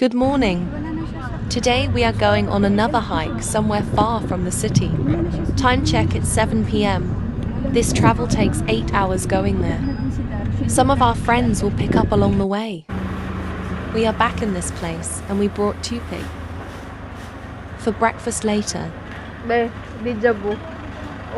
Good morning. Today we are going on another hike somewhere far from the city. Time check at 7 p.m. This travel takes 8 hours going there. Some of our friends will pick up along the way. We are back in this place and we brought tupig. For breakfast later. Be, dejavu.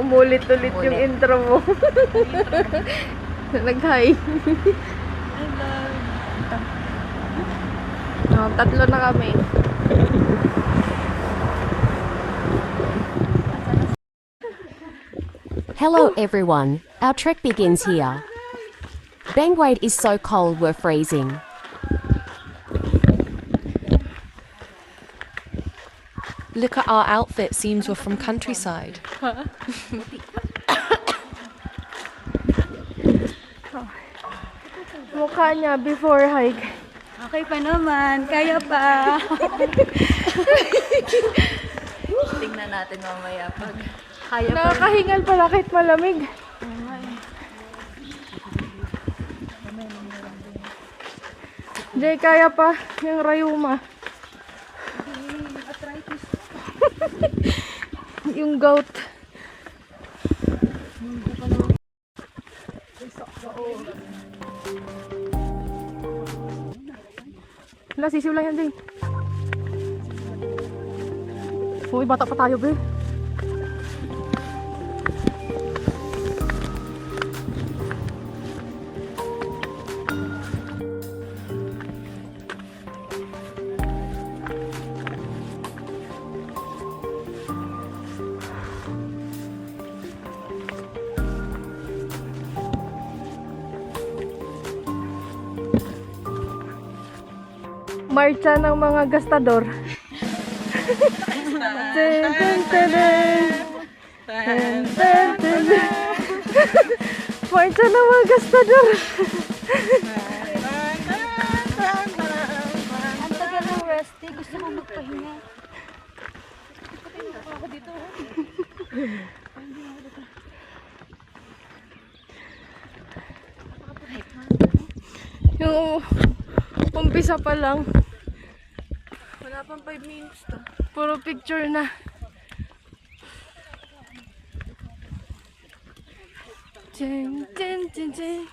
Umulit-ulit yung intro mo. Nag-hi. Oh, tatlo na kami. Hello everyone, our trek begins here. Bangwade is so cold we're freezing. Look at our outfit, seems we're from countryside. Mukha niya before hike. Okay pa naman, kaya pa. Tingnan natin mamaya pag kaya pa. Nakakahingal pala kahit malamig. Jay, kaya pa yung rayuma. Yung gout. Wala, sisiw lang yan din. Uy, bata pa tayo, be. Marcha ng mga gastador. Marcha ng mga gastador. Ang tagal ng resty, gusto kong magpahinga. Ako dito. Yung umpisa pa lang. Wala pang 5 minutes to. Puro picture na. Jeng, jeng, jeng, jeng.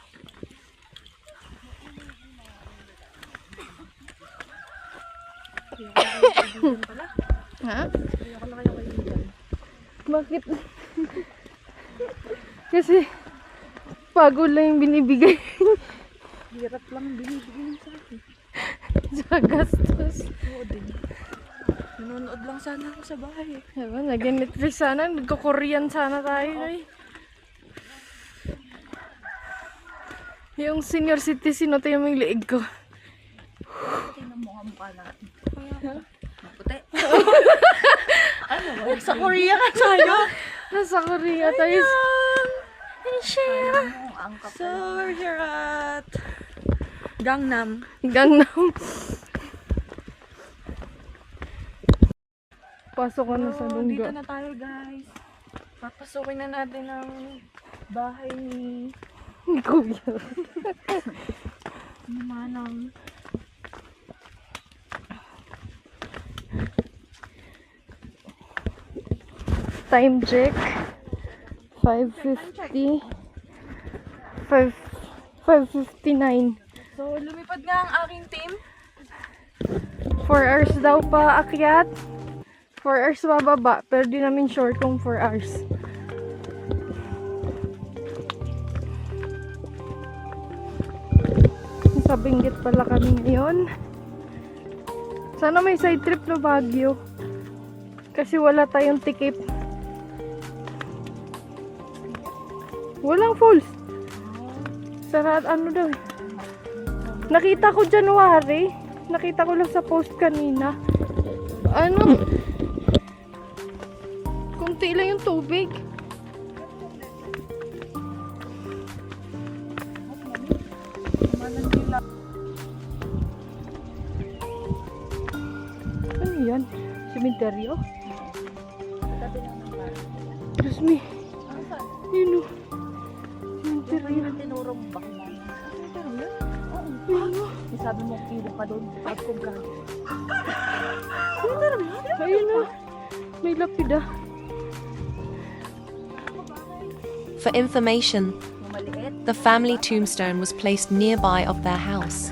Ha? Bakit? Kasi pagod lang yung binibigay. Hirap lang binibigay sa akin. Sa gastos. Oo din. Nanonood lang sana ako sa bahay. Diba, nag-Netflix sana. Nagko-Korean sana tayo. Ay. Yung senior citizen, ito yung liig ko. Tingnan mo ang mukha natin. Puti. Ano ba? Sa Korea ka tayo. Nasa Korea tayo. Ang kapal. So we're here at Gangnam. Gangnam. Pasok ko na sa Dito lungga. na tayo, guys. Papasukin na natin ang bahay ni Kuya. Manang. Time check. 5:50. 5:59. So lumipad nga ang aking team. 4 hours daw pa akyat. 4 hours bababa. Pero di namin sure kung 4 hours. Sa Benguet pala kami ngayon. Sana may side trip no Baguio. Kasi wala tayong ticket. Walang falls. Sarad ano daw eh. Nakita ko January. Nakita ko lang sa post kanina. Ano? Kunti lang yung tubig. Ano yan? Cementerio? Diyos me. Yun o. Cementerio. Tinurong ba? Yun o. Sabi mo, kilo pa doon. At kung ka. Ayun na. May lapid ah. For information, the family tombstone was placed nearby of their house.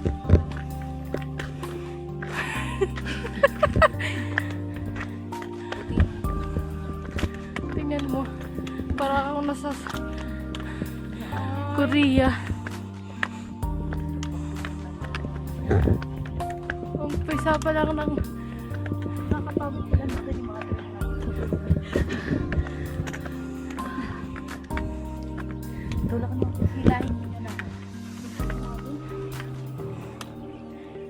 Tingnan mo. Parang ako nasa Korea. Umpisa pa lang ng Nakakapagod sila natin yung mga tulak mo. Hilahin mo na lang.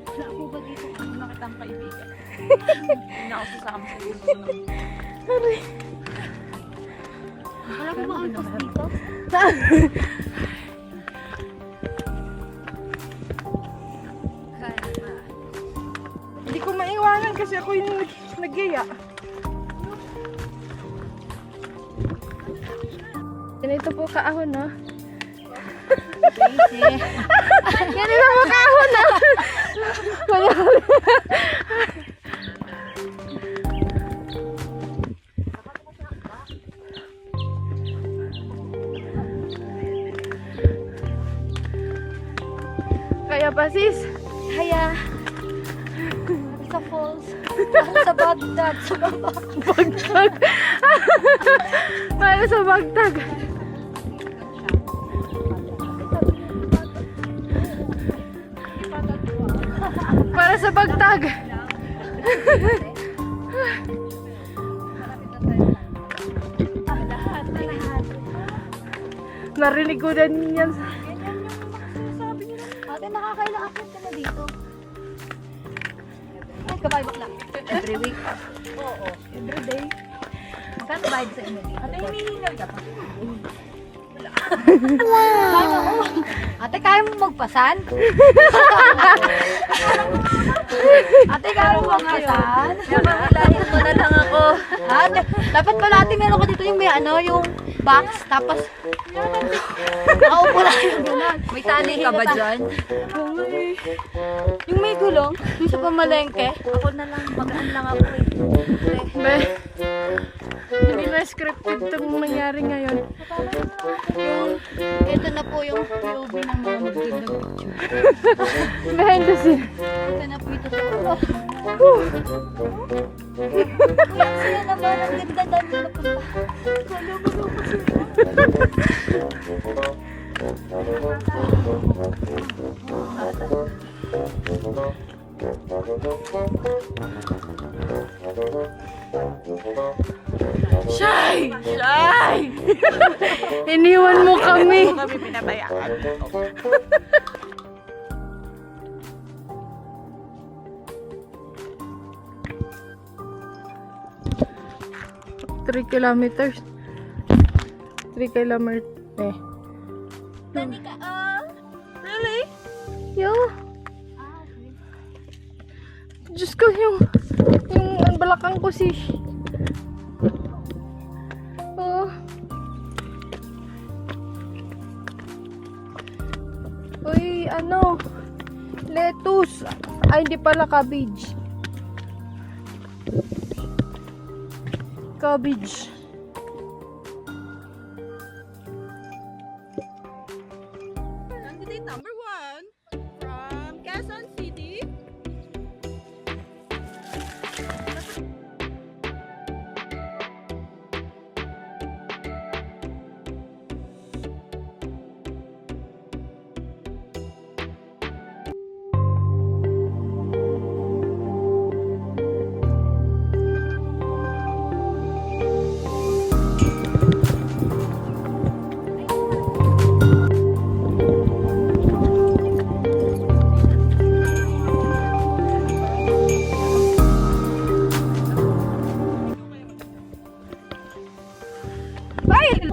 Wala po ba dito kung nakitang kaibigan? Hindi na ako sasama sa susunod. Wala po mga angkos dito? Hindi ko maiwanan kasi ako yung nagyaya. Ganito po kaahon, no? Ganito po kaahon, no? Kaya pa, sis? Kaya, sa falls, sa Baghdad, sa baba. Bagtag. Para sa bagtag. Para sa bagtag. Narinig ko din yan. Ate, nakakailang akit ka na dito. Ay, kabayad lang. Every week? Oo. Every day. Saan bayad sa inyo dito? Ate, hinihingal ka pa. Wow! Ate, kaya mo magpasan? Ate, kaya mo magpasan? Hilahin mo na lang ako. Ate, dapat pala ate meron ko dito yung may ano, yung box, tapos nakaupo lang yung gano'n. May tali ka ba dyan? Yung may gulong, yung sa pamalengke. Ako na lang, magaan lang ako eh. Be, hindi na scripted itong nangyari ngayon. Yung, ito na po yung POV ng mga magagandang picture. Behind the scene. Ito na po ito sa ulo. Kuya, sila naman, ang ganda dami na punta. Kala mo na kasi. Shy! Shy! Iniwan mo kami. Kami pinabayaan. 3 kilometers. 3 kilometers. Eh. Dani ka, Really? Yo. Diyos ko, yung ang balakang ko si... Oh. Uy, ano? Lettuce. Ay, hindi pala cabbage. Cabbage. Candidate number 1 from Quezon City.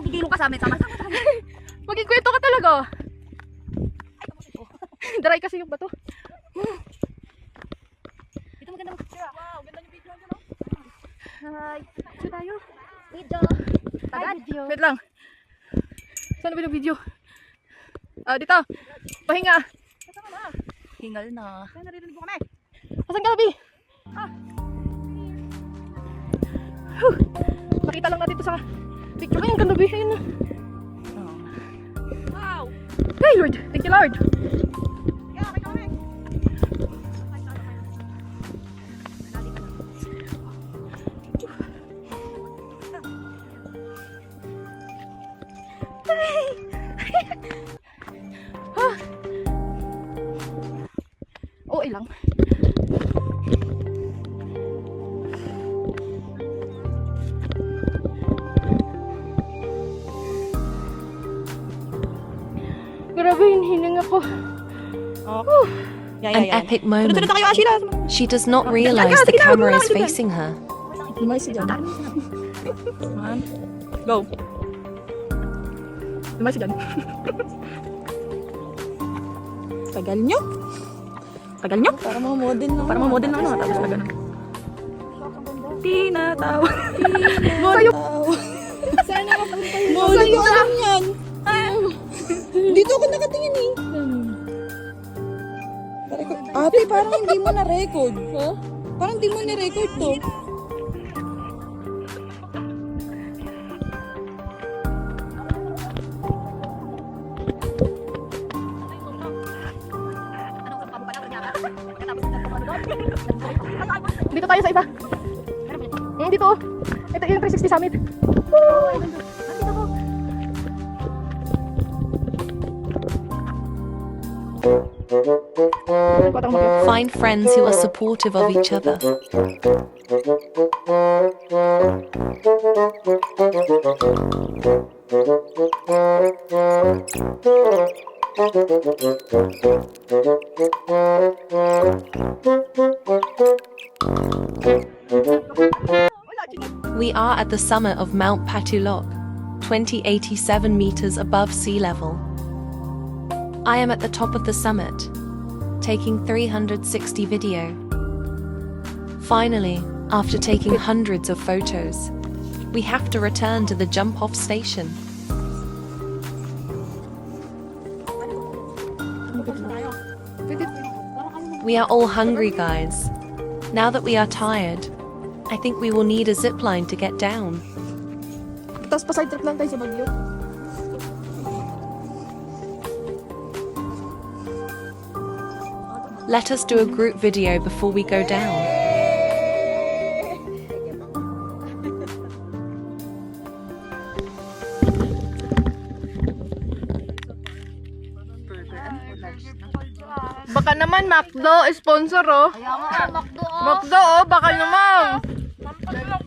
Pagigilong ka sa amin, sama-sama. Magkikwento ka talaga. Dry kasi yung bato. Ito maganda mag-picture. Wow, ganda yung video niyo, no? Hi. Picture tayo. Video. Tagad. Wait lang. Saan ba yung video? Dito. Pahinga. Hingal na. Kaya naririnig ko kami. Asan ka, Labi? Nakita lang natin ito sa picture. Ay, ang ganda bihin. Wow! Hey Lord! Thank you Lord! Okay lang. Grabe, hinihinga ko. An epic moment. She does not realize the camera is facing her. Lumayas dyan. One. Go. Lumayas dyan. Tagal nyo. Tagal nyo? Para mga model na. Para mga model na ano. Tapos na ganun. Tinatawag. Sa'yo. Sana mapunta yun. Hindi ko alam yan. Dito ako nakatingin eh. Ate, parang hindi mo na-record. Ha? Parang hindi mo na-record to. Dito tayo sa iba. Dito oh. Ito yung 360 summit. Find friends who are supportive of each other. We are at the summit of Mount Patulok, 2087 meters above sea level. I am at the top of the summit, taking 360 video. Finally, after taking hundreds of photos, we have to return to the jump-off station. We are all hungry, guys. Now that we are tired, I think we will need a zip line to get down. Tapos pa side trip lang tayo sa Baguio. Let us do a group video before we go down. Baka naman McDo sponsor oh. Kaya nga, Macdo oh. McDo oh, baka naman.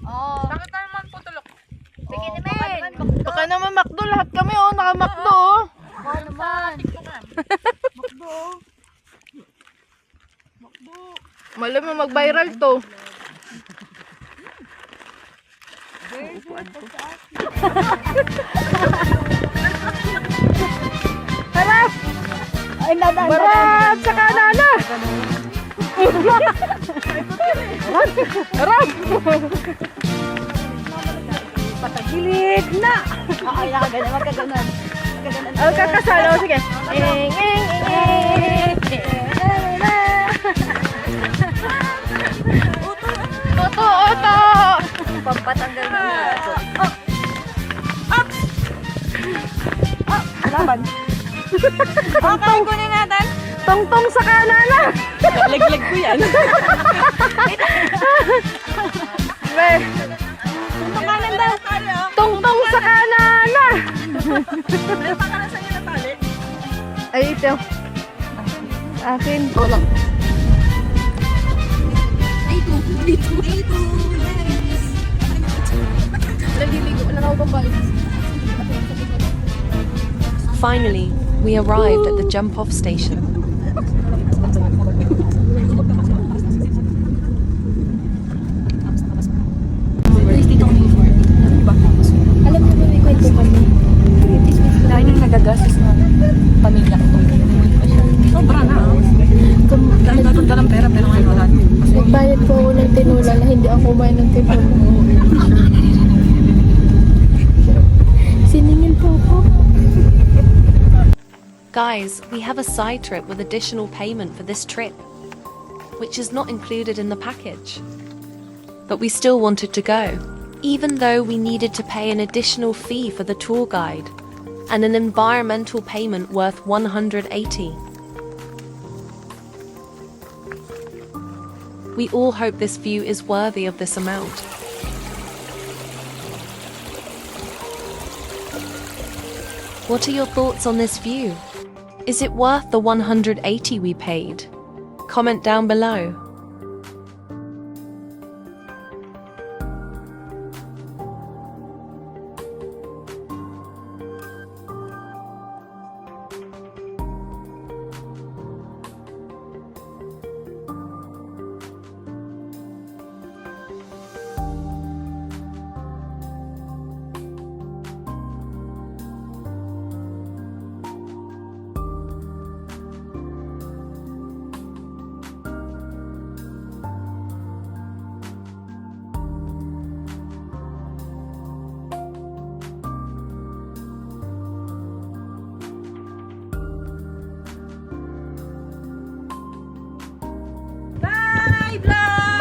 Oh. Bakit tayo man putulok? Sige naman. Baka naman McDo, lahat kami oh, naka McDo oh. Baka naman. Malam mo mag-viral to. Harap! Ay, nada. Barap sa kanana! Harap! Patagilid na! Ay, nakaganan. Magkaganan. Ang kakasalo, sige. Eng, eng, eng, Oto! Pampatanggal na. Laban. Okay, kunin natin. Tongtong sa kanana! Laglag ko yan. Tungtong kanan daw. Tongtong sa kanana! May pangalan sa inyo na tali. Ay, ito. Akin. Walang. Finally, we arrived at the jump-off station. Alam mo ba may kwento kami? Dahil yung nagagastos na pamilya ko itong umuwi pa siya. Sobra na. Dahil natunta ng pera pero ngayon wala. Nagbayad po ako ng tinula na hindi ako kumain ng tinula. Siningil po ako. Guys, we have a side trip with additional payment for this trip. which is not included in the package. But we still wanted to go, even though we needed to pay an additional fee for the tour guide and an environmental payment worth 180. We all hope this view is worthy of this amount. What are your thoughts on this view? Is it worth the 180 we paid? Comment down below.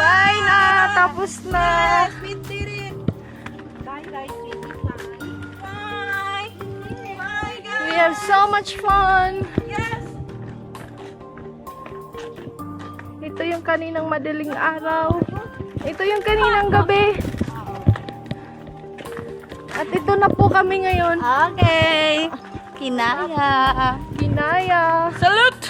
Bye na! Tapos na! We did it! Bye, guys. Bye! Bye, guys! We have so much fun! Yes! Ito yung kaninang madaling araw. Ito yung kaninang gabi. At ito na po kami ngayon. Okay! Kinaya! Binaya. Salute!